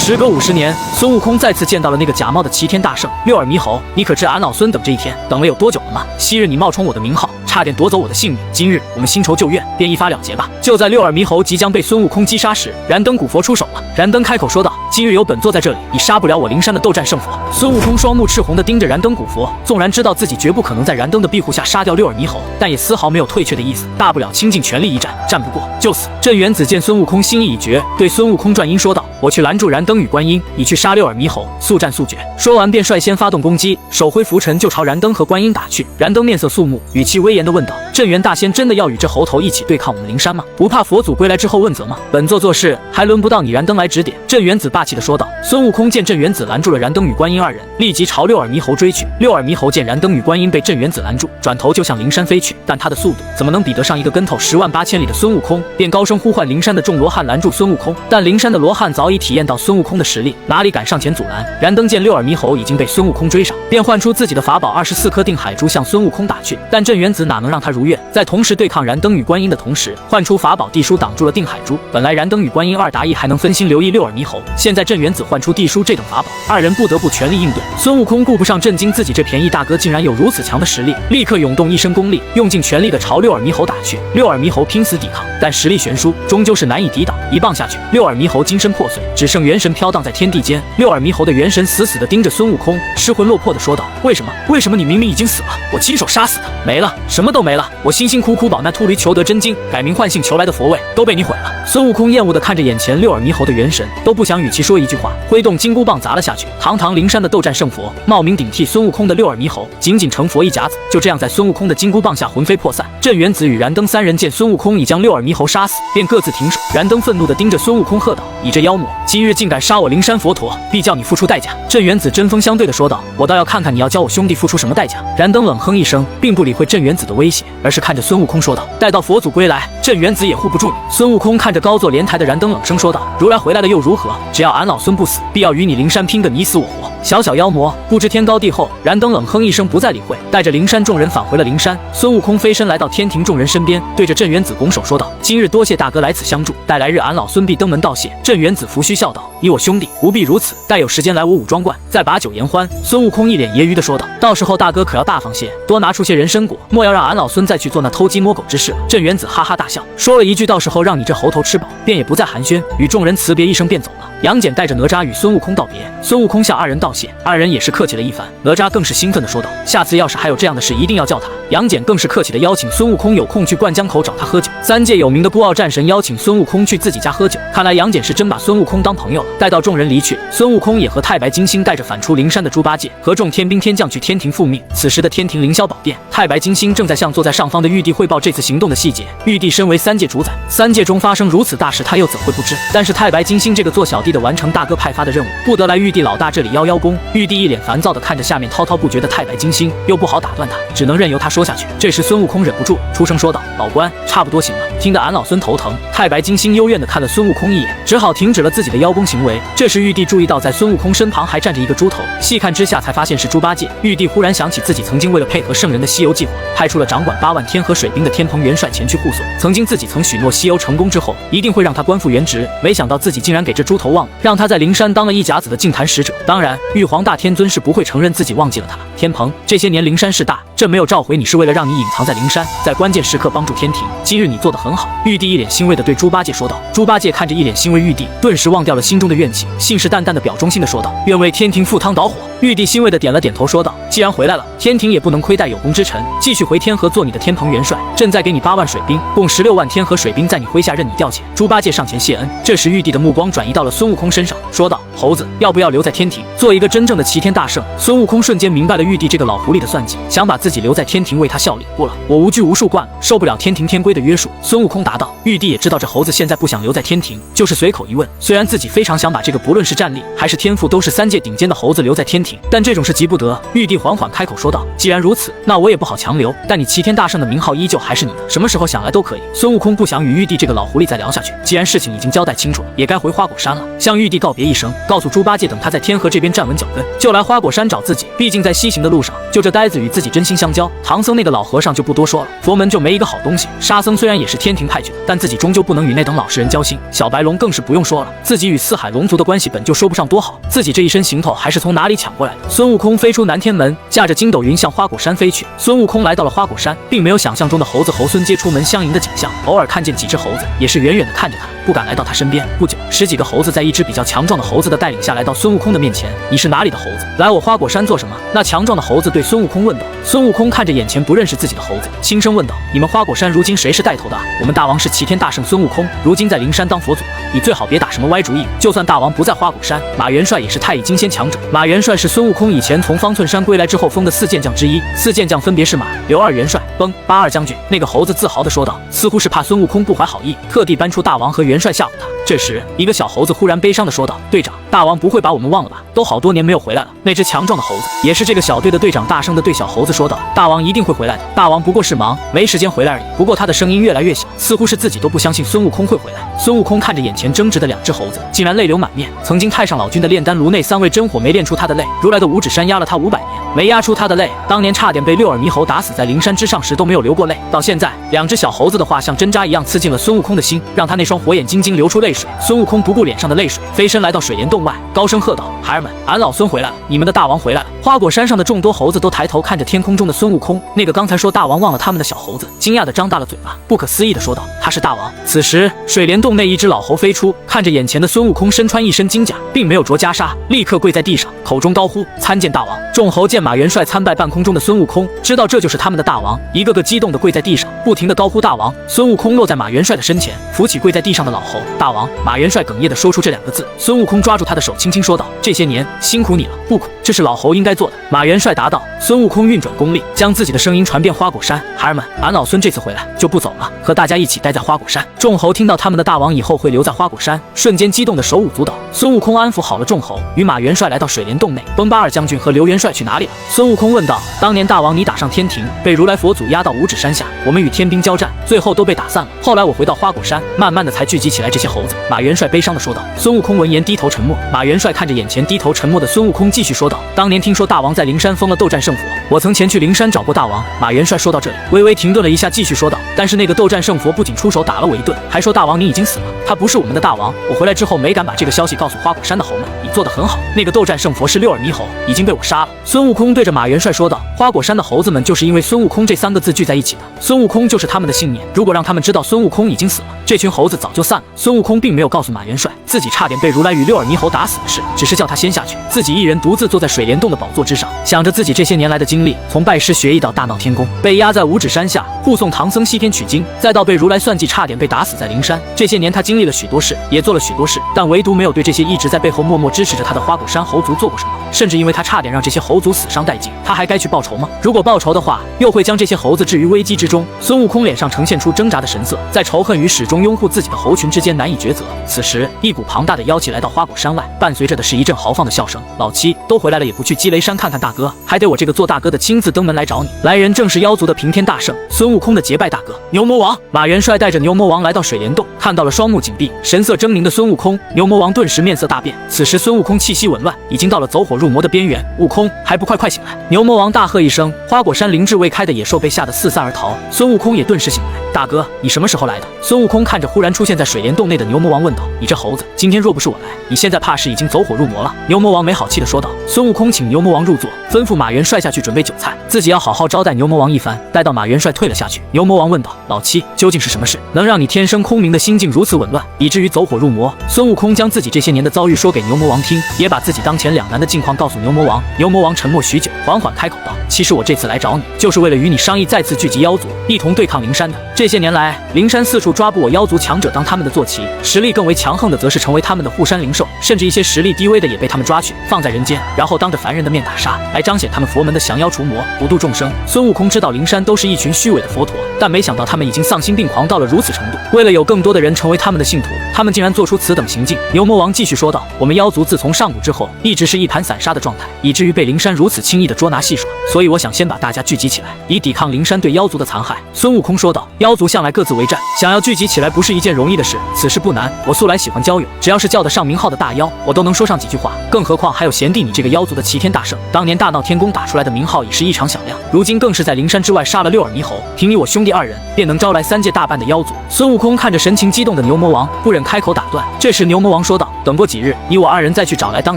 时隔50年，孙悟空再次见到了那个假冒的齐天大圣六耳猕猴。你可知俺老孙等这一天等了有多久了吗？昔日你冒充我的名号，差点夺走我的性命，今日我们新仇旧怨，便一发了结吧。就在六耳猕猴即将被孙悟空击杀时，燃灯古佛出手了。燃灯开口说道：“今日有本座在这里，你杀不了我灵山的斗战胜佛。”孙悟空双目赤红地盯着燃灯古佛，纵然知道自己绝不可能在燃灯的庇护下杀掉六耳猕猴，但也丝毫没有退却的意思，大不了倾尽全力一战，战不过就死。镇元子见孙悟空心意已决，对孙悟空转音说道：“我去拦住燃灯与观音，你去杀六耳猕猴，速战速决。”说完便率先发动攻击，手挥拂尘就朝燃灯和观音打去。燃灯面色肃穆，语气威严地问道：“镇元大仙真的要与这猴头一起对抗我们灵山吗？不怕佛祖归来之后问责吗？本座做事还轮不到你燃灯来指点。”镇元子霸气地说道。孙悟空见镇元子拦住了燃灯与观音二人，立即朝六耳猕猴追去。六耳猕猴见燃灯与观音被镇元子拦住，转头就向灵山飞去，但他的速度怎么能比得上一个跟头10万8千里的孙悟空？便高声呼唤灵山的众罗汉拦住孙悟空，但灵山的罗汉早已体验到孙悟空的实力，哪里敢上前阻拦？燃灯见六耳猕猴已经被孙悟空追上，便唤出自己的法宝24颗定海珠向孙悟空打去，但镇元子哪能让他如愿？在同时对抗燃灯与观音的同时，唤出法宝地书挡住了定海珠。本来燃灯与观音二打一还能分心留意六耳猕猴，现在镇元子唤出地书这等法宝，二人不得不全力应对。孙悟空顾不上震惊自己这便宜大哥竟然有如此强的实力，立刻涌动一身功力，用尽全力的朝六耳猕猴打去。六耳猕猴拼死抵抗，但实力悬殊，终究是难以抵挡。一棒下去，六耳猕猴精神破碎，只剩元神飘荡在天地间。六耳猕猴的元神死死地盯着孙悟空，失魂落魄地说道：“为什么你明明已经死了，我亲手杀死的，没了，什么都没了。我辛辛苦苦保那秃驴求得真经，改名换姓求来的佛位都被你毁了。”孙悟空厌恶地看着眼前六耳猕猴的元神，都不想与其说一句话，挥动金箍棒砸了下去。堂堂灵山的斗战胜佛，冒名顶替孙悟空的六耳猕猴，仅仅成佛一甲子，就这样在孙悟空的金箍棒下魂飞魄散。镇元子与燃灯三人见孙悟空已将六耳猕猴杀死，便各自停手。燃灯愤怒地盯着孙悟空喝道：“你这妖魔，今日竟敢杀我灵山佛陀，必叫你付出代价。”镇元子针锋相对地说道：“我倒要看看你要教我兄弟付出什么代价。”燃灯冷哼一声，并不理会镇元子的威胁，而是看着孙悟空说道：“待到佛祖归来，镇元子也护不住你。”孙悟空看着高坐莲台的燃灯冷声说道：“如来回来了又如何？只要俺老孙不死，必要与你灵山拼个你死我活。小小妖魔，不知天高地厚。”燃灯冷哼一声，不再理会，带着灵山众人返回了灵山。孙悟空飞身来到天庭众人身边，对着镇元子拱手说道：“今日多谢大哥来此相助，待来日俺老孙必登门道谢。”镇元子拂须笑道：“以我兄弟不必如此，待有时间来我武庄观再把酒言欢。”孙悟空一脸揶揄地说道：“到时候大哥可要大方些，多拿出些人参果，莫要让俺老孙再去做那偷鸡摸狗之事了。”镇元子哈哈大笑，说了一句：“到时候让你这猴头吃饱。”便也不再寒暄，与众人辞别一声便走了。杨戬带着哪吒与孙悟空道别，孙悟空向二人道谢，二人也是客气了一番。哪吒更是兴奋地说道：“下次要是还有这样的事，一定要叫他。”杨戬更是客气地邀请孙悟空有空去灌江口找他喝酒。三界有名的孤傲战神邀请孙悟空去自己家喝酒，看来杨戬是真把孙悟空当朋友了。待到众人离去，孙悟空也和太白金星带着反出灵山的猪八戒和众天兵天将去天庭复命。此时的天庭凌霄宝殿，太白金星正在向坐在上方的玉帝汇报这次行动的细节。玉帝身为三界主宰，三界中发生如此大事，他又怎会不知？但是太白金星这个做小弟的完成大哥派发的任务，不得来玉帝老大这里邀功。玉帝一脸烦躁地看着下面滔滔不绝的太白金星，又不好打断他，只能任由他说下去。这时孙悟空忍不住出声说道：“老关，差不多行了，听得俺老孙头疼。”太白金星幽怨地看了孙悟空一眼，只好停止了自己的邀功行为。这时玉帝注意到在孙悟空身旁还站着一个猪头，细看之下才发现是猪八戒。玉帝忽然想起自己曾经为了配合圣人的西游计划，派出了掌管8万天河水兵的天蓬元帅前去护送。曾经自己曾许诺西游成功之后一定会让他官复原职，没想到自己竟然给这猪头忘了，让他在灵山当了一甲子的净坛使者。当然玉皇大天尊是不会承认自己忘记了他。天蓬，这些年灵山事大，朕没有召回你是为了让你隐藏在灵山，在关键时刻帮助天庭，今日你做得很好。玉帝一脸欣慰地对猪八戒说道。猪八戒看着一脸欣慰玉帝，顿时忘掉了心中的怨气，信誓旦旦地表忠心地说道：“愿为天庭赴汤蹈火。”玉帝欣慰地点了点头说道：“既然回来了，天庭也不能亏待有功之臣，继续回天河做你的天蓬元帅，朕再给你8万水兵，共16万天河水兵在你麾下任你调遣。”猪八戒上前谢恩。这时玉帝的目光转移到了孙悟空身上，说道：“猴子，要不要留在天庭，做一个真正的齐天大圣？”孙悟空瞬间明白了玉帝这个老狐狸的算计，想把自己留在天庭为他效力。不了，我无拘无束惯了，受不了天庭天规的约束。孙悟空答道。玉帝也知道这猴子现在不想留在天庭，就是随口一问。虽然自己非常想把这个不论是战力还是天赋都是三界顶尖的猴子留在天庭，但这种事急不得。玉帝缓缓开口说道：“既然如此，那我也不好强留，但你齐天大圣的名号依旧还是你的，什么时候想来都可以。”孙悟空不想与玉帝这个老狐狸再聊下去，既然事情已经交代清楚了，也该回花果山了。向玉帝告别一声，告诉猪八戒等他在天河这边站稳脚跟，就来花果山找自己。毕竟在西行的路上，就这呆子与自己真心相交。唐僧那个老和尚就不多说了，佛门就没一个好东西。沙僧虽然也是天庭派去的，但自己终究不能与那等老实人交心。小白龙更是不用说了，自己与四海龙族的关系本就说不上多好，自己这一身行头还是从哪里抢过来的。孙悟空飞出南天门，驾着筋斗云向花果山飞去。孙悟空来到了花果山，并没有想象中的猴子猴孙皆出门相迎的景象，偶尔看见几只猴子，也是远远的看着他，不敢来到他身边。不久，10几个猴子在一只比较强壮的猴子的带领下来到孙悟空的面前。你是哪里的猴子？来我花果山做什么？那强壮的猴子对孙悟空问道。孙悟空看着眼前不认识自己的猴子，轻声问道：你们花果山如今谁是带头的？我们大王是齐天大圣孙悟空，如今在灵山当佛祖了。你最好别打什么歪主意。就算大王不在花果山，马元帅也是太乙金仙强者。马元帅是孙悟空以前从方寸山归来之后封的4健将之一，4健将分别是马、刘二元帅、崩、八二将军。那个猴子自豪地说道，似乎是怕孙悟空不怀好意，特地搬出大王和元帅吓唬他。这时，一个小猴子忽然悲伤地说道：队长，大王不会把我们忘了吧？都好多年没有回来了。那只强壮的猴子，也是这个小队的队长，大声地对小猴子说道：大王一定会回来的，大王不过是忙，没时间回来而已。不过他的声音越来越小，似乎是自己都不相信孙悟空会回来。孙悟空看着眼前争执的2只猴子，竟然泪流满面。曾经太上老君的炼丹炉内3味真火没炼出他的泪，如来的五指山压了他500年，没压出他的泪。当年差点被6耳猕猴打死在灵山之上时都没有流过泪，到现在2只小猴子的话像针扎一样刺进了孙悟空的心，让他那双火眼金睛流出泪水。孙悟空不顾脸上的泪水，飞身来到水帘洞外，高声喝道：孩儿们，俺老孙回来了，你们的大王回来了。花果山上的众多猴子都抬头看着天空中的孙悟空，那个刚才说大王忘了他们的小猴子惊讶地张大了嘴巴，不可思议地说道：他是大王。此时水帘洞内一只老猴飞出，看着眼前的孙悟空身穿一身金甲，并没有着袈裟，立刻跪在地上，口中高呼：参见大王。众猴见马元帅参拜半空中的孙悟空，知道这就是他们的大王，一个个激动地跪在地上，不停地高呼大王。孙悟空落在马元帅的身前，扶起跪在地上的老猴。大王。马元帅哽咽地说出这2个字。孙悟空抓住他的手轻轻说道：这些年辛苦你了。不苦，这是老猴应该做的。马元帅答道。孙悟空运转功力，将自己的声音传遍花果山。孩儿们，俺老孙这次回来就不走了，和大家一起待在花果山。众猴听到他们的大王以后会留在花果山，瞬间激动的手舞足蹈。孙悟空安抚好了众猴，与马元帅来到水帘洞内。崩巴二将军和刘元帅去哪里了？孙悟空问道。当年大王你打上天庭，被如来佛祖压到五指山下，我们与天兵交战，最后都被打散了。后来我回到花果山，慢慢的才聚集起来这些猴子。马元帅悲伤的说道。孙悟空闻言低头沉默。马元帅看着眼前低头沉默的孙悟空，继续说道：当年听说大王在灵山封了斗战胜佛，我曾前去灵山找过大王。马元帅说到这里，微微停顿了一下，继续说道：但是那个斗战胜佛不仅出手打了我一顿，还说大王你已经死了，他不是我们的大王。我回来之后没敢把这个消息告诉花果山的猴们，你做得很好。那个斗战胜佛是6耳猕猴，已经被我杀了。孙悟空对着马元帅说道。花果山的猴子们就是因为孙悟空这3个字聚在一起的，孙悟空就是他们的信念。如果让他们知道孙悟空已经死了，这群猴子早就散了。孙悟空并没有告诉马元帅自己差点被如来与6耳猕猴打死的事，只是叫他先下去，自己一人独自坐在水帘洞的宝座之上，想着自己这些年来的经历，从拜师学艺到大闹天宫，被压在五指山下护送唐僧西天取经，再到被如来算计差点被打死在灵山。这些年他经历了许多事，也做了许多事，但唯独没有对这些一直在背后默默支持着他的花果山猴族做过什么。甚至因为他差点让这些猴族死伤殆尽，他还该去报仇吗？如果报仇的话，又会将这些猴子置于危机之中。孙悟空脸上呈现出挣扎的神色，在仇恨与始终拥护自己的猴群之间难以抉择。此时一股庞大的妖气来到花果山外，伴随着的是一阵豪放的笑声。老七都回来了，也不去积雷山看看大哥，还得我这个做大哥的亲自登门来找你。来人正是妖族的平天大圣，孙悟空的结拜大哥牛魔王。马元帅带着牛魔王来到水帘洞，看到了双目紧闭神色狰狞的孙悟空，牛魔王顿时面色大变。此时孙悟空气息紊乱，已经到了走火入魔的边缘。悟空还不快醒来！牛魔王大喝一声，花果山灵智未开的野兽被吓得四散而逃。孙悟空也顿时醒来。大哥，你什么时候来的？孙悟空看着忽然出现在水帘洞内的牛魔王问道。你这猴子，今天若不是我来，你现在怕是已经走火入魔了。牛魔王没好气的说道。孙悟空请牛魔王入座，吩咐马元帅下去准备酒菜，自己要好好招待牛魔王一番。待到马元帅退了下去，牛魔王问道：老七，究竟是什么事，能让你天生空明的心境如此紊乱，以至于走火入魔？孙悟空将自己这些年的遭遇说给牛魔王听，也把自己当前两难的境况告诉牛魔王。牛魔王沉默许久，缓缓开口道：其实我这次来找你，就是为了与你商议再次聚集妖族，一同对抗灵山的。这些年来，灵山四处抓捕我妖族强者当他们的坐骑，实力更为强横的则是成为他们的护山灵兽，甚至一些实力低微的也被他们抓去放在人间，然后当着凡人的面打杀，来彰显他们佛门的降妖除魔，普度众生。孙悟空知道灵山都是一群虚伪的佛陀，但没想到他们已经丧心病狂到了如此程度。为了有更多的人成为他们的信徒，他们竟然做出此等行径。牛魔王继续说道：我们妖族自从上古之后，一直是一盘散沙的状态，以至于被灵山如此轻易的捉拿戏耍。所以我想先把大家聚集起来，以抵抗灵山对妖族的残害。孙悟空说道：妖族向来各自为战，想要聚集起来不是一件容易的事。此事不难，我素来喜欢交友，只要是叫得上名号的大妖，我都能说上几句话。更何况还有贤弟你这个妖族的齐天大圣，当年大闹天宫打出来的名号已是异常响亮，如今更是在灵山之外杀了6耳猕猴，凭你我兄弟2人，便能招来3界大半的妖族。孙悟空看着神情激动的牛魔王，不忍开口打断。这时牛魔王说道：等过几日，你我2人再去找来当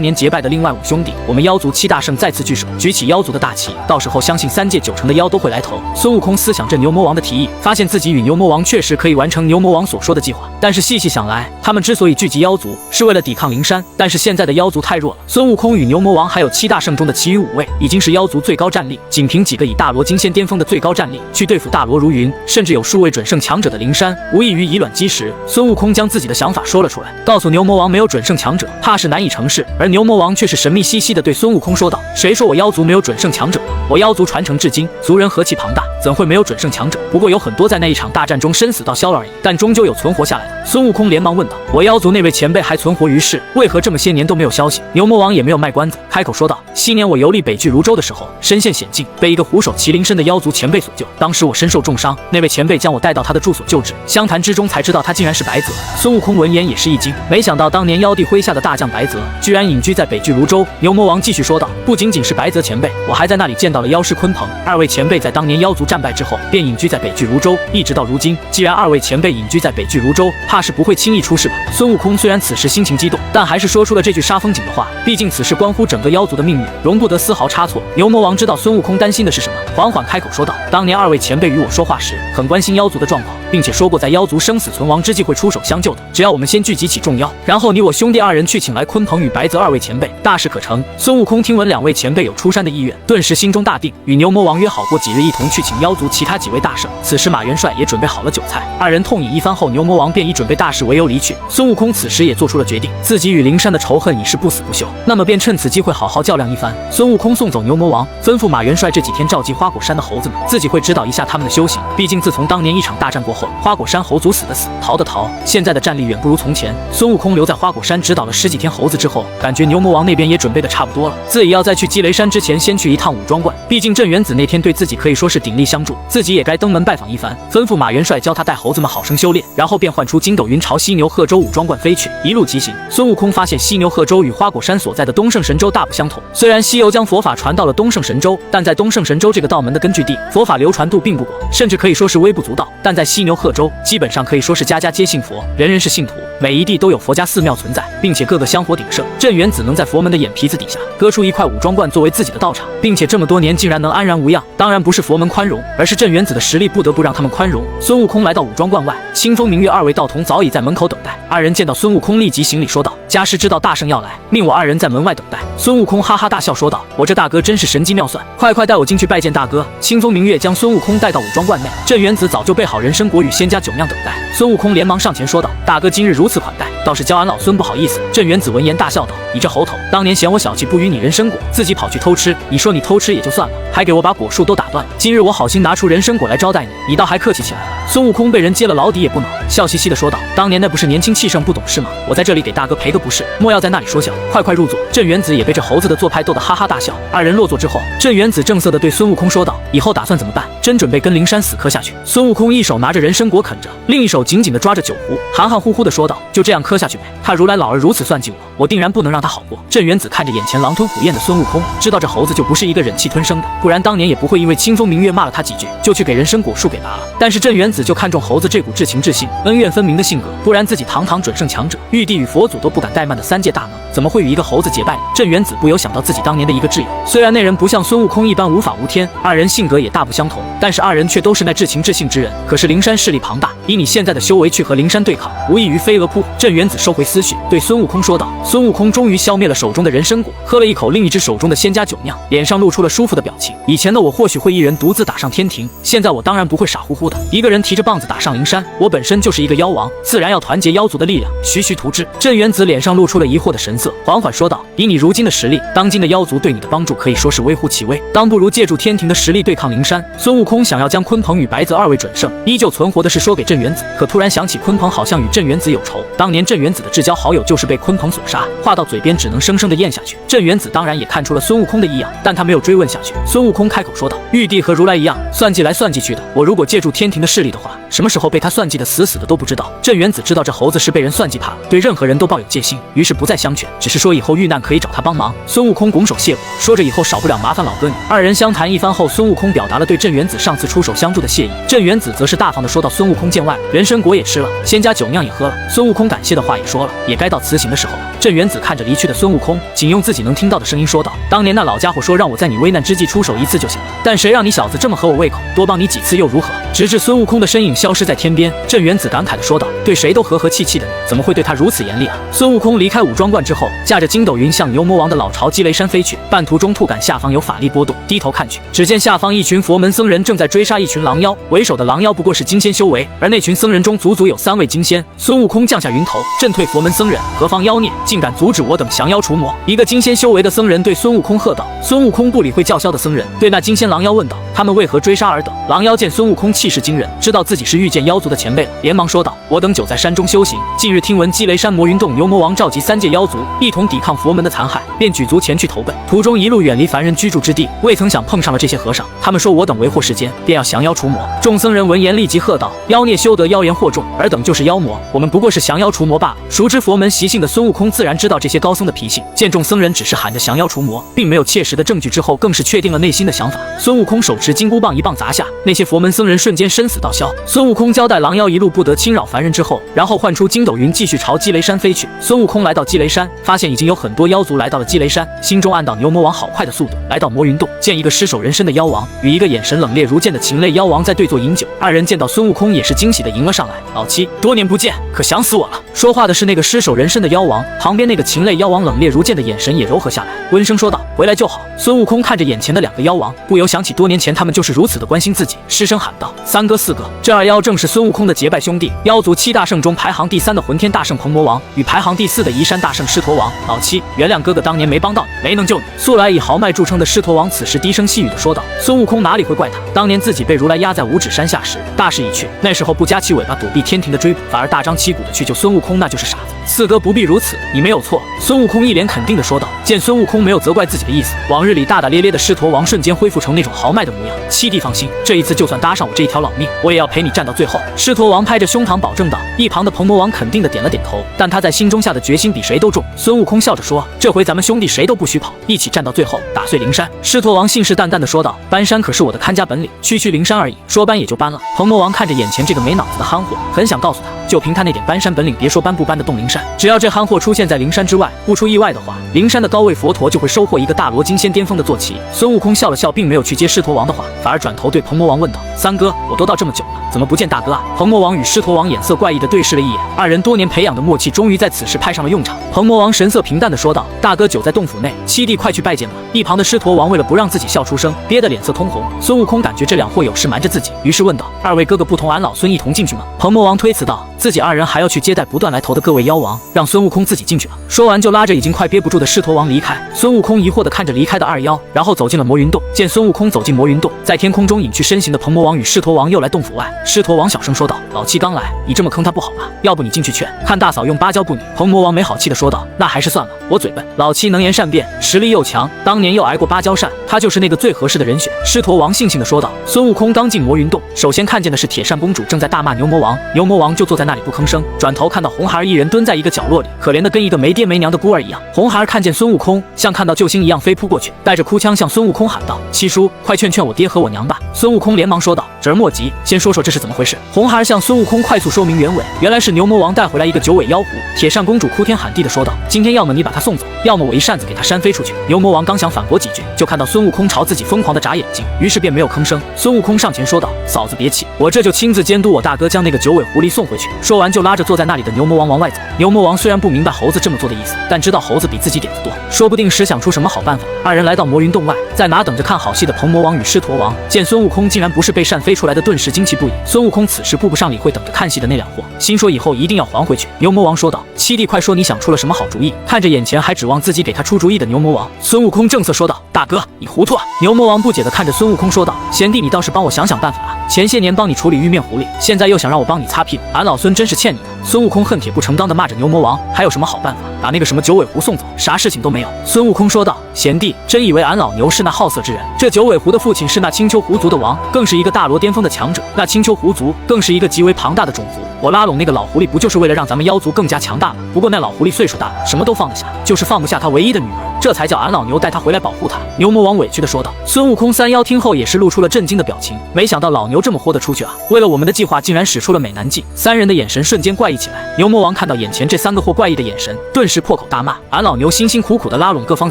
年结拜的另外5兄弟，我们妖族7大圣再次聚首，举起妖族的大旗，到时候相信3界9成的妖都会来投。孙悟空思想着牛魔王的提议，发现自己与牛魔王确实可以完成牛魔王所说的计划，但是细细想来，他们之所以聚集妖族，是为了抵抗灵山，但是现在的妖族太弱了，孙悟空与牛魔王还有7大圣中的其余5位，已经是妖族最高战力，仅凭几个以大罗金仙巅峰的最高战力去对付大罗如云，甚至有数位准圣强者的灵山，无异于以卵击石。孙悟空将自己的想法说了出来，告诉牛魔王没有准圣强者，怕是难以成事。而牛魔王却是神秘兮兮地对孙悟空说道：谁说我妖族没有准圣强者了？我妖族传承至今，族人和气庞大，怎会没有准圣强者？不过有很多在那一场大战中生死道消了而已，但终究有存活下来的。孙悟空连忙问道：我妖族那位前辈还存活于世，为何这么些年都没有消息？牛魔王也没有卖关子，开口说道：昔年我游历北俱泸州的时候，身陷险境，被一个虎首麒麟身的妖族前辈所救，当时我身受重伤，那位前辈将我带到他的住所救治，相谈之中才知道他竟然是白泽。孙悟空闻言也是一惊，没想到当年妖帝麾下的大将白泽居然隐居在北俱泸州。牛魔王继续说道：不仅仅是白泽前辈，我还在那里见到了妖师鲲鹏，2位前辈在当年妖族战败之后便隐居在北俱泸州，一直到如今。既然2位前辈隐居在北俱泸州，怕是不会轻易出事吧？孙悟空虽然此时心情激动，但还是说出了这句杀风景的话，毕竟此事关乎整个妖族的命运，容不得丝毫差错。牛魔王知道孙悟空担心的是什么，缓缓开口说道：当年2位前辈与我说话时，很关心妖族的状况，并且说过在妖族生死存亡之际会出手相救的，只要我们先聚集起众妖，然后你我兄弟2人去请来鲲鹏与白泽2位前辈，大事可成。孙悟空听闻2位前辈有出山的意愿，顿时心中大定，与牛魔王约好过几日一同去请妖族其他几位大圣。此时马元帅也准备好了酒菜，2人痛饮一番后，牛魔王便以准备大事为由离去。孙悟空此时也做出了决定，自己与灵山的仇恨已是不死不休，那么便趁此机会好好较量一番。孙悟空送走牛魔王，吩咐马元帅这几天召集花果山的猴子们，自己会指导一下他们的修行。毕竟自从当年一场大战过后，花果山猴族死的死，逃的逃，现在的战力远不如从前。孙悟空留在花果山指导了10几天猴子之后，感觉牛魔王那边也准备的差不多了，自己要在去积雷山之前先去一趟武装观，毕竟镇元子那天对自己可以说是鼎力相助，自己也该登门拜访一番。吩咐马元帅教他带猴子们好生修炼，然后便唤出筋斗云朝犀牛贺州武装观飞去，一路疾行。孙悟空发现犀牛贺州与花果山所在的东胜神州大不相同，虽然西游将佛法传到了东胜神州，但在东胜神州这个道门的根据地，佛法流传度并不广，甚至可以说是微不足道。但在犀牛贺州，基本上可以说是家家皆信佛，人人是信徒，每一地都有佛家寺庙存在，并且个个香火鼎盛。镇元子能在佛门的眼皮子底下割出一块武装观作为自己的道场，并且这么多年竟然能安然无恙，当然不是佛门宽容，而是镇元子的实力不得不让他们宽容。孙悟空来到武装观外，清风明月2位道童早已在门口等待。2人见到孙悟空立即行礼说道：家师知道大圣要来，命我2人在门外等待。孙悟空哈哈大笑说道：我这大哥真是神机妙算，快带我进去拜见大哥。清风明月将孙悟空带到武装观内，镇元子早就备好人参果与仙家酒酿等待。孙悟空连忙上前说道：大哥今日如此款待，倒是教俺老孙不好意思。镇元子闻言大笑道：你这猴头，当年嫌我小气不与你人参果，自己跑去偷吃，你说你偷吃也就算了，还给我把果树都打断，今日我好心拿出人参果来招待你，你倒还客气起来了。孙悟空被人揭了老底也不恼，笑嘻嘻地说道：当年那不是年轻气盛不懂事吗？我在这里给大哥赔个不是，莫要在那里说笑，快入座。镇元子也被这猴子的做派逗得哈哈大笑。2人落座之后，镇元子正色地对孙悟空说道：以后打算怎么办？真准备跟灵山死磕下去？孙悟空一手拿着人参果啃着，另一手紧紧地抓着酒壶，含含糊糊地说道：就这样磕下去呗，他如来老儿如此算计我定然不能让他好过。镇元子看着眼前狼吞虎咽的孙悟空，知道这猴子就不是一个忍气吞声的，不然当年也不会因为清风明月骂了他几句，就去给人参果树给拔了。但是镇元子就看中猴子这股至情至性、恩怨分明的性格，不然自己堂堂准圣强者，玉帝与佛祖都不敢怠慢的3界大能，怎么会与一个猴子结拜呢？镇元子不由想到自己当年的一个挚友，虽然那人不像孙悟空一般无法无天，2人性格也大不相同，但是2人却都是那至情至性之人。可是灵山势力庞大，以你现在的修为去和灵山对抗，无异于飞蛾扑火。镇元子收回思绪，对孙悟空说道。孙悟空终于消灭了手中的人参果，喝了一口另一只手中的仙家酒酿，脸上露出了舒服的表情。以前的我或许会一人独自打上天庭，现在我当然不会傻乎乎的一个人提着棒子打上灵山，我本身就是一个妖王，自然要团结妖族的力量，徐图之。镇元子脸上露出了疑惑的神色，缓缓说道：以你如今的实力，当今的妖族对你的帮助可以说是微乎其微，当不如借助天庭的实力对抗灵山。孙悟空想要将鲲鹏与白泽2位准圣依旧存活的事说给镇元子，可突然想起鲲鹏好像与镇元子有仇，当年镇元子的至交好友就是被鲲鹏所杀，话到嘴边只能生生的咽下去。镇元子当然也看出了孙悟空的异样，但他没有追问下去。孙悟空开口说道：“玉帝和如来一样，算计来算计去的，我如果借助天庭的势力的话，什么时候被他算计的死死的都不知道。”镇元子知道这猴子是被人算计怕了，对任何人都抱有戒心，于是不再相劝，只是说以后遇难可以找他帮忙。孙悟空拱手谢过，说着以后少不了麻烦老哥你。二人相谈一番后，孙悟空表达了对镇元子上次出手相助的谢意，镇元子则是大方的说到孙悟空见外了，人参果也吃了，仙家酒酿也喝了，孙悟空感谢的话也说了，也该到辞行的时候了。镇元子看着离去的孙悟空，仅用自己能听到的声音说道：“当年那老家伙说让我在你危难之际出手一次就行了，但谁让你小子这么合我胃口，多帮你几次又如何？”直至孙悟空的身影消失在天边，镇元子感慨地说道：“对谁都和和气气的你，怎么会对他如此严厉啊？”孙悟空离开五庄观之后，驾着筋斗云向牛魔王的老巢积雷山飞去，半途中突感下方有法力波动，低头看去，只见下方一群佛门僧人正在追杀一群狼妖，为首的狼妖不过是金仙修为，而那群僧人中足足有3位金仙。孙悟空降下云头，震退佛门僧人，何方妖孽，竟敢阻止我等降妖除魔？一个金仙修为的僧人对孙悟空喝道。孙悟空不理会叫嚣的僧人，对那金仙狼妖问道：“他们为何追杀尔等？”狼妖见孙悟空气势惊人，知道自己是遇见妖族的前辈了，连忙说道：“我等久在山中修行，近日听闻积雷山魔云洞牛魔王召集3界妖族，一同抵抗佛门的残害，便举足前去投奔。途中一路远离凡人居住之地，未曾想碰上了这些和尚。他们说我等为祸世间，便要降妖除魔。”众僧人闻言立即喝道：“妖孽休得妖言惑众，尔等就是妖魔，我们不过是降妖除魔罢了。”熟知佛门习性的孙悟空自然知道这些高僧的脾性，见众僧人只是喊着降妖除魔，并没有切实的证据之后，更是确定了内心的想法。孙悟空手持金箍棒一棒砸下，那些佛门僧人瞬间生死道消。孙悟空交代狼妖一路不得侵扰凡人之后，然后唤出筋斗云继续朝积雷山飞去。孙悟空来到积雷山，发现已经有很多妖族来到了积雷山，心中暗道牛魔王好快的速度。来到魔云洞，见一个尸首人身的妖王与一个眼神冷冽如剑的禽类妖王在对坐饮酒，二人见到孙悟空也是惊喜的迎了上来：“老七，多年不见，可想死我了。”说话的是那个尸首人身的妖王，旁边那个禽类妖王冷冽如剑的眼神也柔和下来，温声说道：“回来就好。”孙悟空看着眼前的2个妖王，不由想起多年前他们就是如此的关心自己，失声喊道：“3哥4哥！”这2妖正是孙悟空的结拜兄弟，妖族7大圣中排行第3的混天大圣鹏魔王与排行第4的移山大圣狮驼王。老七，原谅哥哥当年没帮到你，没能救你。素来以豪迈著称的狮驼王此时低声细语的说道。孙悟空哪里会怪他，当年自己被如来压在五指山下时，大势已去，那时候不夹起尾巴躲避天庭的追捕，反而大张旗鼓的去救孙悟空，那就是傻子。4哥不必如此，你没有错。孙悟空一脸肯定的说道。见孙悟空没有责怪自己的意思，往日里大大咧咧的狮驼王瞬间恢复成那种豪迈的模样。七弟放心，这一次就算搭上我这一条老命，我也要陪你战到最后。狮驼王拍着胸膛保证道。一旁的鹏魔王肯定的点了点头，但他在心中下的决心比谁都重。孙悟空笑着说：“这回咱们兄弟谁都不许跑，一起战到最后，打碎灵山。”狮驼王信誓旦旦的说道：“搬山可是我的看家本领，区灵山而已，说搬也就搬了。”鹏魔王看着眼前这个没脑子的憨货，很想告诉他，就凭他那点搬山本领，别说搬不搬得动灵山，只要这憨货出现在灵山之外，不出意外的话，灵山的高位佛陀就会收获一个大罗金仙巅峰的坐骑。孙悟空笑了笑，并没有去接狮驼王的话，反而转头对鹏魔王问道：“三哥，我都到这么久了，怎么不见大哥啊？”鹏魔王与狮驼王眼色怪异的对视了一眼，二人多年培养的默契终于在此时派上了用场。鹏魔王神色平淡的说道：“大哥久在洞府内，七弟快去拜见吧。”一旁的狮驼王为了不让自己笑出声，憋得脸色通红。孙悟空感觉这两货有事瞒着自己，于是问道：“二位哥哥不同俺老孙一同进去吗？”鹏魔王推辞道：“自己二人还要去接待不断来投的各位妖王，让孙悟空自己进去了。”说完就拉着已经快憋不住的狮驼王离开。孙悟空疑惑地看着离开的二妖，然后走进了魔云洞。见孙悟空走进魔云洞，在天空中隐去身形的鹏魔王与狮驼王又来洞府外。狮驼王小声说道：“老七刚来，你这么坑他不好吧？要不你进去劝，看大嫂用芭蕉布你。”鹏魔王没好气地说道：“那还是算了，我嘴笨。老七能言善辩，实力又强，当年又挨过芭蕉扇，他就是那个最合适的人选。”狮驼王悻悻地说道。孙悟空刚进魔云洞，首先看见的是铁扇公主正在大骂牛魔王，牛魔王就坐在那里不吭声。转头看到红孩儿一人蹲在一个角落里，可怜的跟一个没爹没娘的孤儿一样。红孩儿看见孙悟空，像看到救星一样飞扑过去，带着哭腔向孙悟空喊道：“七叔，快劝劝我爹和我娘吧！”孙悟空连忙说道：“侄儿莫急，先说说这是怎么回事。”红孩儿向孙悟空快速说明原委，原来是牛魔王带回来一个九尾妖狐。铁扇公主哭天喊地的说道：“今天要么你把他送走，要么我一扇子给他扇飞出去。”牛魔王刚想反驳几句，就看到孙悟空朝自己疯狂的眨眼睛，于是便没有吭声。孙悟空上前说道：“嫂子别气，我这就亲自监督我大哥将那个九尾狐狸送回去。”说完就拉着坐在那里的牛魔王往外走。牛魔王虽然不明白猴子这么做的意思，但知道猴子比自己点子多，说不定实想出什么好办法。二人来到魔云洞外，在哪等着看好戏的鹏魔王与狮驼王见孙悟空竟然不是被扇飞出来的，顿时惊奇不已。孙悟空此时顾不上理会等着看戏的那两货，心说以后一定要还回去。牛魔王说道：“七弟快说你想出了什么好主意？”看着眼前还指望自己给他出主意的牛魔王，孙悟空正色说道：“大哥你糊涂啊！”牛魔王不解地看着孙悟空说道：“贤弟你倒是帮我想想办法啊！前些年帮你处理玉面狐狸，现在又想让我帮你擦屁股，俺老孙真是欠你的。孙悟空恨铁不成钢的骂着牛魔王，还有什么好办法？把那个什么九尾狐送走，啥事情都没有。孙悟空说道：贤弟，真以为俺老牛是那好色之人？这九尾狐的父亲是那青丘狐族的王，更是一个大罗巅峰的强者。那青丘狐族更是一个极为庞大的种族。我拉拢那个老狐狸，不就是为了让咱们妖族更加强大吗？不过那老狐狸岁数大了，什么都放得下，就是放不下他唯一的女儿，这才叫俺老牛带他回来保护他。牛魔王委屈地说道。孙悟空三妖听后也是露出了震惊的表情，没想到老牛这么豁得出去啊！为了我们的计划，竟然使出了美男计。三人的眼神瞬间怪异起来。牛魔王看到眼前这三个货怪异的眼神，顿时破口大骂：俺老牛辛辛苦苦的拉拢各方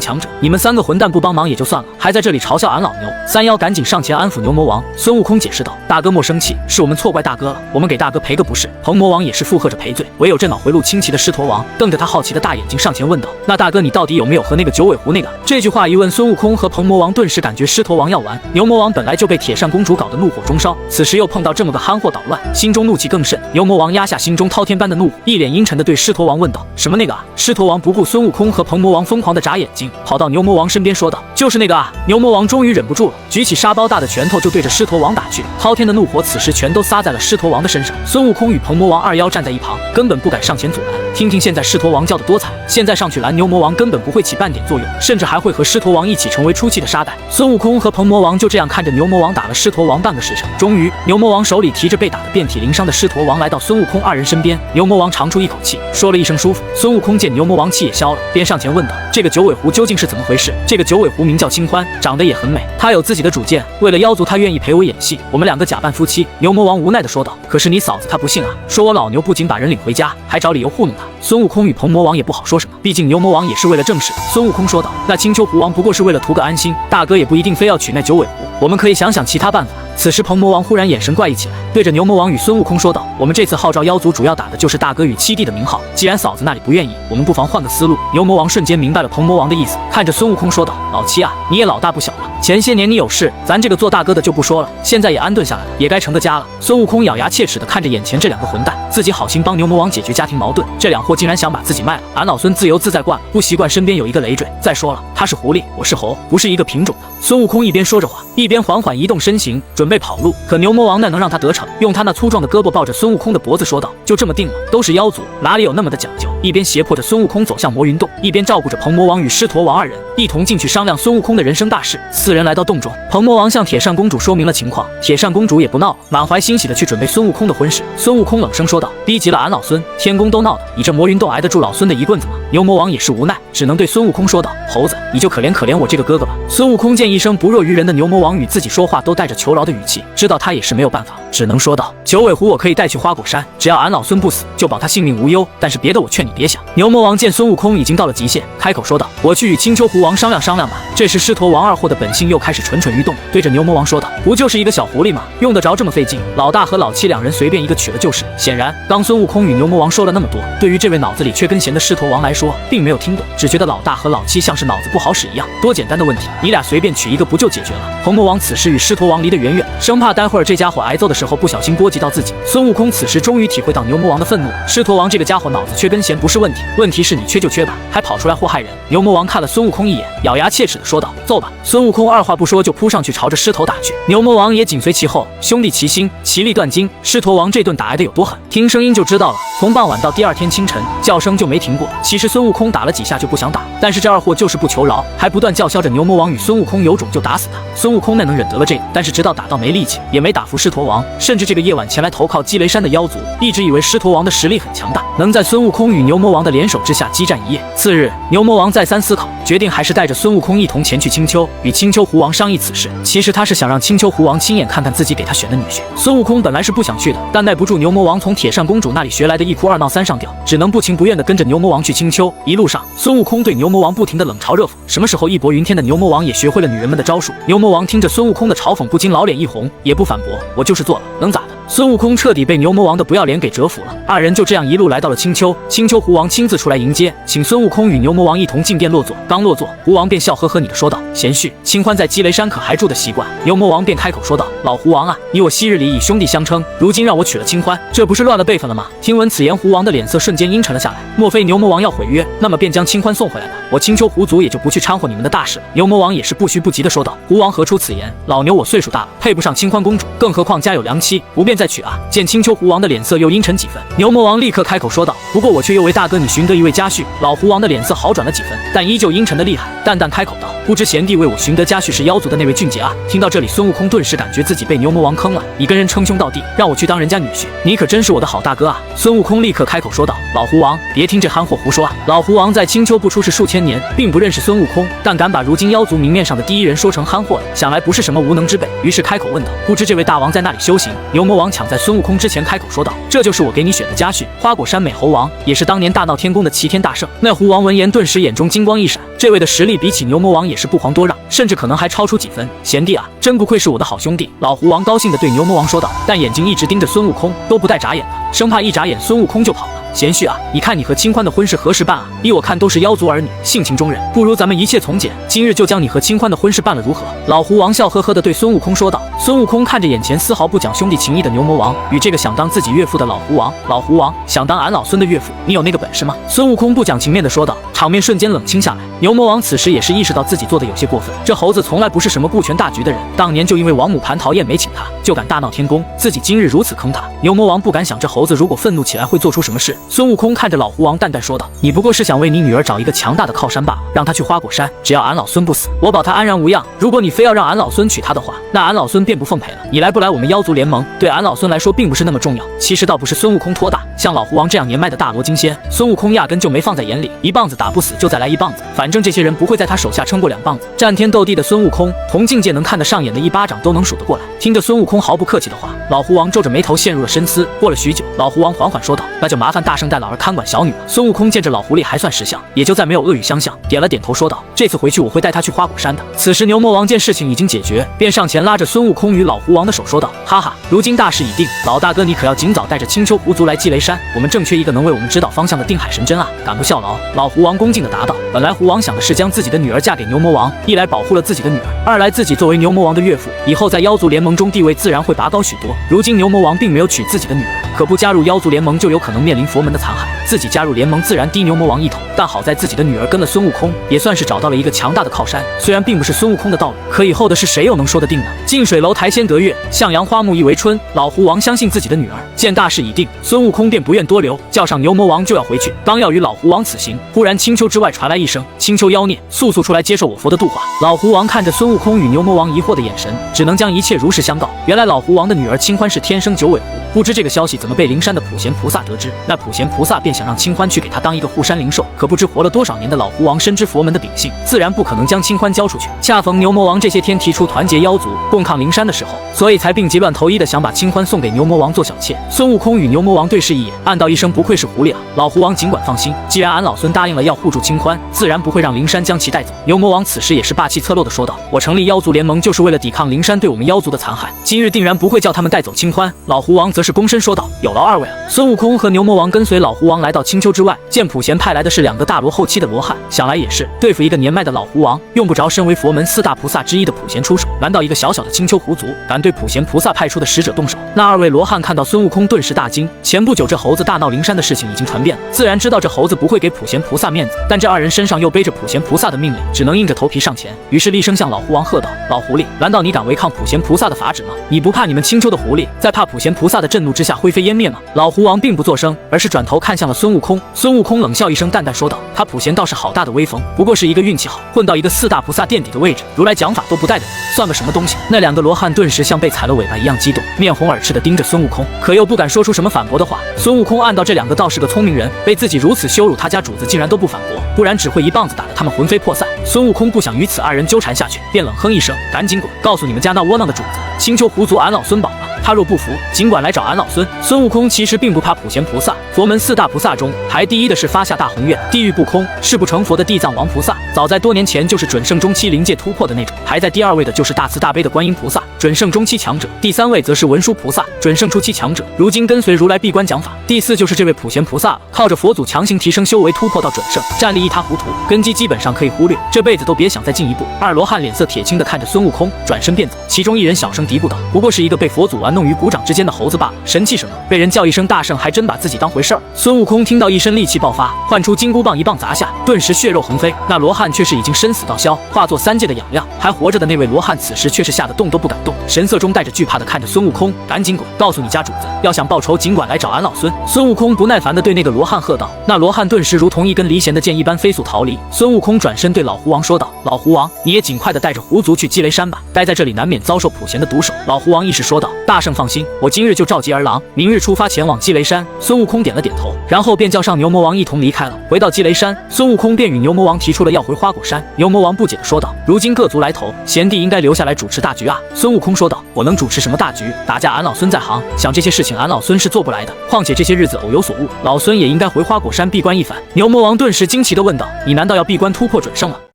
强者，你们三个混蛋不帮忙也就算了，还在这里嘲笑俺老牛。三妖赶紧上前安抚牛魔王。孙悟空解释道：大哥莫生气，是我们错怪大哥了，我们给大哥赔个不是。鹏魔王也是附和着赔罪，唯有这脑回路清奇的狮驼王瞪着他好奇的大眼睛上前问道：那大哥你到底有没有和那个九尾狐那个？这句话一问，孙悟空和鹏魔王顿时感觉狮驼王要完。牛魔王本来就被铁扇公主搞得怒火中烧，此时又碰到这么个憨货捣乱，心中怒气更甚。牛魔王压下心中滔天般的怒火，一脸阴沉的对狮驼王问道：什么那个啊？狮驼王不顾孙悟空和鹏魔王疯狂的眨眼睛，跑到牛魔王身边说道：就是那个啊！牛魔王终于忍不住了，举起沙包大的拳头就对着狮驼王打去，滔天的怒火此时全都撒在了狮驼王的身上。孙悟空与鹏魔王二妖站在一旁，根本不敢上前阻拦。听听现在狮驼王叫得多惨，现在上去拦牛魔王根本不会起半点作用，甚至还会和狮驼王一起成为出气的沙袋。孙悟空和鹏魔王就这样看着牛魔王打了狮驼王半个时辰，终于牛魔王手里提着被打得遍体鳞伤的狮驼王来到孙悟空二人身边。牛魔王长出一口气，说了一声舒服。孙悟空见牛魔王气也消了，便上前问道：这个九尾狐究竟是怎么回事？这个九尾狐名叫清欢，长得也很美，他有自己的主见，为了妖族他愿意陪我演戏，我们两个假扮夫妻。牛魔王无奈地说道：可是你嫂子她不信啊，说我老牛不仅把人领回家，还找理由糊弄他。孙悟空与鹏魔王也不好说什么，毕竟牛魔王也是为了正事。孙悟空说道：那青丘狐王不过是为了图个安心，大哥也不一定非要娶那九尾狐，我们可以想想其他办法。此时鹏魔王忽然眼神怪异起来，对着牛魔王与孙悟空说道：我们这次号召妖族主要打的就是大哥与七弟的名号，既然嫂子那里不愿意，我们不妨换个思路。牛魔王瞬间明白了鹏魔王的意思，看着孙悟空说道：老七啊，你也老大不小了，前些年你有事，咱这个做大哥的就不说了，现在也安顿下来了，也该成个家了。孙悟空咬牙切齿地看着眼前这两个混蛋，自己好心帮牛魔王解决家庭矛盾，这两货竟然想把自己卖了，俺老孙自由自在惯了，不习惯身边有一个累赘。再说了，他是狐狸，我是猴，不是一个品种的。孙悟空一边说着话，一边缓缓移动身形，准备跑路。可牛魔王那能让他得逞，用他那粗壮的胳膊抱着孙悟空的脖子说道：就这么定了，都是妖族，哪里有那么的讲究？一边胁迫着孙悟空走向魔云洞，一边照顾着鹏魔王与狮驼王二人，一同进去商量孙悟空的人生大事。四人来到洞中，鹏魔王向铁扇公主说明了情况，铁扇公主也不闹了，满怀欣喜的去准备孙悟空的婚事。孙悟空冷声说道：逼急了俺老孙，天宫都闹的，你这魔云洞挨得住老孙的一棍子吗？牛魔王也是无奈，只能对孙悟空说道：猴子，你就可怜可怜我这个哥哥吧。孙悟空见一生不弱于人的牛魔王与自己说话都带着求饶的语气，知道他也是没有办法，只能说道：九尾狐我可以带去花果山，只要俺老孙不死，就保他性命无忧，但是别的我劝你别想。牛魔王见孙悟空已经到了极限，开口说道：我去与青丘狐王商量商量吧。这时狮驼王二货的本性又开始蠢蠢欲动，对着牛魔王说道：不就是一个小狐狸吗？用得着这么费劲？老大和老七两人随便一个娶了就是。显然刚孙悟空与牛魔王说了那么多，对于这位脑子里缺根弦的狮驼王来说并没有听懂，只觉得老大和老七像是脑子不好使一样，多简单的问题，你俩随便娶一个不就解决了？鹏魔王此时与狮驼王离得远远，生怕待会儿这家伙挨揍的时候不小心波及到自己。孙悟空此时终于体会到牛魔王的愤怒，狮驼王这个家伙脑子缺根弦不是问题，问题是你缺就缺吧，还跑出来祸害人。牛魔王看了孙悟空一眼，咬牙切齿地说道：揍吧。孙悟空二话不说就扑上去朝着狮头打去，牛魔王也紧随其后，兄弟齐心，其利断金。狮驼王这顿打挨得有多狠，听声音就知道了，从傍晚到第二天清晨，叫声就没停过。其实孙悟空打了几下就不想打，但是这二货就是不求饶，还不断叫嚣着牛魔王与孙悟空有种就打死他。孙悟空那能忍得了这个，但是直到打到没力气，也没打服狮驼王。甚至这个夜晚前来投靠积雷山的妖族，一直以为狮驼王的实力很强大，能在孙悟空与牛魔王的联手之下激战一夜。次日，牛魔王再三思考，决定还是带着孙悟空一同前去青丘，与青丘狐王商议此事。其实他是想让青丘狐王亲眼看看自己给他选的女婿。孙悟空本来是不想去的，但耐不住牛魔王从铁扇公主那里学来的一哭二闹三上吊，只能不情不愿地跟着牛魔王去青丘。一路上，孙悟空对牛魔王不停地冷嘲热讽，什么时候义薄云天的牛魔王也学会了女人们的招数。牛魔王听着孙悟空的嘲讽，不禁老脸一红，也不反驳，我就是做了，能咋的？孙悟空彻底被牛魔王的不要脸给折服了。二人就这样一路来到了青丘，青丘狐王亲自出来迎接，请孙悟空与牛魔王一同进殿落座。刚落座，狐王便笑呵呵地说道：“贤婿，清欢在积雷山可还住得习惯？”牛魔王便开口说道：“老狐王啊，你我昔日里以兄弟相称，如今让我娶了清欢，这不是乱了辈分了吗？”听闻此言，狐王的脸色瞬间阴沉了下来。莫非牛魔王要毁约？那么便将清欢送回来吧，我青丘狐族也就不去掺和你们的大事了。牛魔王也是不虚不急地说道：“狐王何出此言？老牛我岁数大了，配不上清欢公主，更何况家有良妻，不便再娶啊。”见青丘狐王的脸色又阴沉几分，牛魔王立刻开口说道：“不过我却又为大哥你寻得一位佳婿。”老狐王的脸色好转了几分，但依旧阴沉的厉害，淡淡开口道：“不知贤弟为我寻得佳婿是妖族的那位俊杰啊？”听到这里，孙悟空顿时感觉自己被牛魔王坑了。你跟人称兄道弟，让我去当人家女婿，你可真是我的好大哥啊！孙悟空立刻开口说道：“老狐王，别听这憨货胡说啊！”老狐王在青丘不出世数千年，并不认识孙悟空，但敢把如今妖族明面上的第一人说成憨货的，想来不是什么无能之辈。于是开口问道：“不知这位大王在那里修行？”牛魔王抢在孙悟空之前开口说道：“这就是我给你选的佳婿，花果山美猴王，也是当年大闹天宫的齐天大圣。”那狐王闻言顿时眼中金光一闪，这位的实力比起牛魔王也是不遑多让，甚至可能还超出几分。贤弟啊，真不愧是我的好兄弟！老狐王高兴地对牛魔王说道，但眼睛一直盯着孙悟空，都不带眨眼的，生怕一眨眼孙悟空就跑了。贤婿啊，你看你和清欢的婚事何时办啊？依我看都是妖族儿女，性情中人，不如咱们一切从简，今日就将你和清欢的婚事办了，如何？老狐王笑呵呵地对孙悟空说道。孙悟空看着眼前丝毫不讲兄弟情义的牛魔王，与这个想当自己岳父的老狐王，老狐王想当俺老孙的岳父，你有那个本事吗？孙悟空不讲情面地说道。场面瞬间冷清下来。牛魔王此时也是意识到自己做的有些过分，这猴子从来不是什么顾全大局的人，当年就因为王母蟠桃宴没请他，就敢大闹天宫，自己今日如此坑他。牛魔王不敢想这猴子如果愤怒起来会做出什么事。孙悟空看着老狐王淡淡说道：“你不过是想为你女儿找一个强大的靠山罢了，让她去花果山，只要俺老孙不死，我保她安然无恙。如果你非要让俺老孙娶她的话，那俺老孙便不奉陪了。你来不来我们妖族联盟，对俺老孙来说并不是那么重要。”其实倒不是孙悟空托大，像老狐王这样年迈的大罗金仙，孙悟空压根就没放在眼里，一棒子打不死就再来一棒子，反正这些人不会在他手下撑过2棒子。战天斗地的孙悟空，同境界能看得上眼的一巴掌都能数得过来。听着孙悟空毫不客气的话，老狐王皱着眉头陷入了深思。过了许久，老狐王缓缓说道：“那就麻烦大圣带老儿看管小女了。”孙悟空见这老狐狸还算识相，也就再没有恶语相向，点了点头说道：“这次回去我会带他去花果山的。”此时牛魔王见事情已经解决，便上前拉着孙悟空与老狐王的手说道：“哈哈，如今大事已定，老大哥你可要尽早带着青丘狐族来积雷山，我们正缺一个能为我们指导方向的定海神针啊，敢不效劳？”老狐王恭敬地答道。本来狐王想的是将自己的女儿嫁给牛魔王，一来保护了自己的女儿，二来自己作为牛魔王的岳父，以后在妖族联盟中地位自然会拔高许多。如今牛魔王并没有娶自己的女儿，可不加入妖族联盟就有可能面临佛门的残害，自己加入联盟自然低牛魔王一头。但好在自己的女儿跟了孙悟空，也算是找到了一个强大的靠山，虽然并不是孙悟空的道路，可以后的事谁又能说得定呢？近水楼台先得月，向阳花木易为春。老狐王相信自己的女儿，见大势已定，孙悟空便不愿多留，叫上牛魔王就要回去。刚要与老狐王此行，忽然青丘之外传来一声：“青丘妖孽，速速出来接受我佛的度化！”老狐王看着孙悟空与牛魔王疑惑的眼神，只能将一切如实相告。原来老狐王的女儿清欢是天生九尾狐，不知这个消息怎么被灵山的普贤菩萨得知，那普贤菩萨便想让清欢去给他当一个护山灵兽，可不知活了多少年的老狐王深知佛门的秉性，自然不可能将清欢交出去。恰逢牛魔王这些天提出团结妖族共抗灵山的时候，所以才病急乱投医的想把清欢送给牛魔王做小妾。孙悟空与牛魔王对视一眼，暗道一声不愧是狐狸啊！老狐王尽管放心，既然俺老孙答应了要护住清欢，自然不会让灵山将其带走。牛魔王此时也是霸气侧漏的说道：“我成立妖族联盟就是为了抵抗灵山对我们妖族的残害，今日定然不会叫他们带走清欢。”老狐王则是躬身说道：“有劳二位了。”孙悟空和牛魔王跟随老狐王来到青丘之外，见普贤派来的是2个大罗后期的罗汉，想来也是对付一个年迈的老狐王，用不着身为佛门4大菩萨之一的普贤出手。难道一个小小的青丘狐族敢对普贤菩萨派出的使者动手？那2位罗汉看到孙悟空顿时大惊。前不久这猴子大闹灵山的事情已经传遍了，自然知道这猴子不会给普贤菩萨面子，但这2人身上又背着普贤菩萨的命令，只能硬着头皮上前。于是厉声向老狐王喝道：“老狐狸，难道你敢违抗普贤菩萨的法旨吗？你不怕你们青丘的狐狸在怕普贤菩萨的震怒之下灰飞烟灭吗？”老狐王并不作声，而是转头看向了孙悟空。孙悟空冷笑一声，淡淡说道：“他普贤倒是好大的威风，不过是一个运气好，混到一个4大菩萨垫底的位置，如来讲法都不带的人，算个什么东西？”那2个罗汉顿时像被踩了尾巴一样激动，面红耳赤地盯着孙悟空，可又不敢说出什么反驳的话。孙悟空暗道这2个倒是个聪明人，被自己如此羞辱，他家主子竟然都不反驳，不然只会一棒子打得他们魂飞魄散。孙悟空不想与此2人纠缠下去，便冷哼一声：“赶紧滚！告诉你们家那窝囊的主子，青丘狐族俺老孙保了，他若不服，尽管来找俺老孙。孙悟空其实并不怕普贤菩萨，佛门4大菩萨中排第1的是发下大宏愿、地狱不空、誓不成佛的地藏王菩萨，早在多年前就是准圣中期临界突破的那种。排在第2位的就是大慈大悲的观音菩萨，准圣中期强者。第3位则是文殊菩萨，准圣初期强者，如今跟随如来闭关讲法。第4就是这位普贤菩萨，靠着佛祖强行提升修为突破到准圣，战力一塌糊涂，根基基本上可以忽略，这辈子都别想再进一步。2罗汉脸色铁青的看着孙悟空，转身便走。其中一人小声嘀咕道：“不过是一个被佛祖玩弄于股掌之间的猴子罢了，神气什么？被人叫一声大圣，还真把自己当回事儿。”孙悟空听到一身戾气爆发，唤出金箍棒一棒砸下，顿时血肉横飞。那罗汉却是已经身死道消，化作3界的养料。还活着的那位罗汉此时却是吓得动都不敢动，神色中带着惧怕的看着孙悟空：“赶紧滚！告诉你家主子，要想报仇，尽管来找俺老孙。”孙悟空不耐烦地对那个罗汉喝道。那罗汉顿时如同一根离弦的箭一般飞速逃离。孙悟空转身对老狐王说道：“老狐王，你也尽快地带着狐族去积雷山吧，待在这里难免遭受普贤的毒手。”老狐王一时说道：“大圣放心，我今日就召集儿郎，明日出发前往积雷山。”孙悟空点了点头，然后便叫上牛魔王一同离开了。回到积雷山，孙悟空便与牛魔王提出了要回花果山。牛魔王不解地说道：“如今各族来投，贤弟应该留下来主持大局啊。”孙悟空说道：“我能主持什么大局？打架俺老孙在行，想这些事情俺老孙是做不来的。况且这些日子偶有所误，老孙也应该回花果山闭关一番。”牛魔王顿时惊奇地问道：“你难道要闭关突破准圣了？”